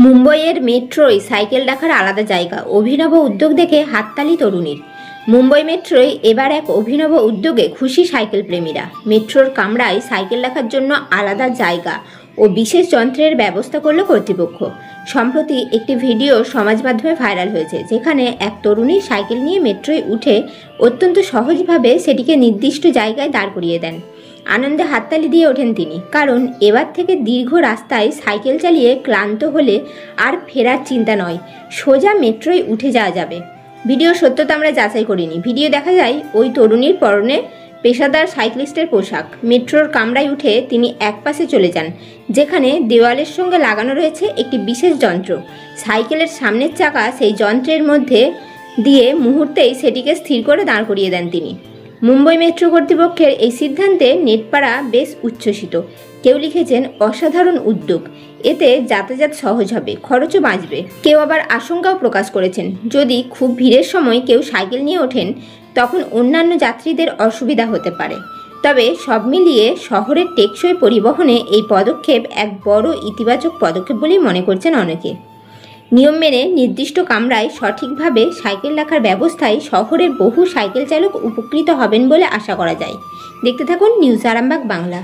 মুম্বইয়ের মেট্রোয় সাইকেল রাখার আলাদা জায়গা, অভিনব উদ্যোগ দেখে হাততালি তরুণীর। মুম্বই মেট্রোয় এবার এক অভিনব উদ্যোগে খুশি সাইকেল প্রেমীরা। মেট্রোর কামরায় সাইকেল রাখার জন্য আলাদা জায়গা ও বিশেষ যন্ত্রের ব্যবস্থা করল কর্তৃপক্ষ। সম্প্রতি একটি ভিডিও সমাজ মাধ্যমে ভাইরাল হয়েছে, যেখানে এক তরুণী সাইকেল নিয়ে মেট্রোয় উঠে অত্যন্ত সহজভাবে সেটিকে নির্দিষ্ট জায়গায় দাঁড় করিয়ে দেন। আনন্দে হাততালি দিয়ে ওঠেন তিনি, কারণ এবার থেকে দীর্ঘ রাস্তায় সাইকেল চালিয়ে ক্লান্ত হলে আর ফেরার চিন্তা নয়, সোজা মেট্রোয় উঠে যাওয়া যাবে। ভিডিওর সত্যতা আমরা যাচাই করিনি। ভিডিও দেখা যায় ওই তরুণীর পরনে পেশাদার সাইক্লিস্টের পোশাক। মেট্রোর কামরায় উঠে তিনি এক পাশে চলে যান, যেখানে দেওয়ালের সঙ্গে লাগানো রয়েছে একটি বিশেষ যন্ত্র। সাইকেলের সামনের চাকা সেই যন্ত্রের মধ্যে দিয়ে মুহূর্তেই সেটিকে স্থির করে দাঁড় করিয়ে দেন তিনি। মুম্বই মেট্রো কর্তৃপক্ষের এই সিদ্ধান্তে নেটপাড়া বেশ উচ্ছ্বসিত। কেউ লিখেছেন, অসাধারণ উদ্যোগ, এতে যাতায়াত সহজ হবে, খরচও বাঁচবে। কেউ আবার আশঙ্কাও প্রকাশ করেছেন, যদি খুব ভিড়ের সময় কেউ সাইকেল নিয়ে ওঠেন তখন অন্যান্য যাত্রীদের অসুবিধা হতে পারে। তবে সব মিলিয়ে শহরের টেকসই পরিবহনে এই পদক্ষেপ এক বড় ইতিবাচক পদক্ষেপ বলেই মনে করছেন অনেকে। নিয়ম মেনে নির্দিষ্ট কামরায় সঠিকভাবে সাইকেল রাখার ব্যবস্থায় শহরের বহু সাইকেল চালক উপকৃত হবেন বলে আশা করা যায়। দেখতে থাকুন নিউজ আরামবাগ বাংলা।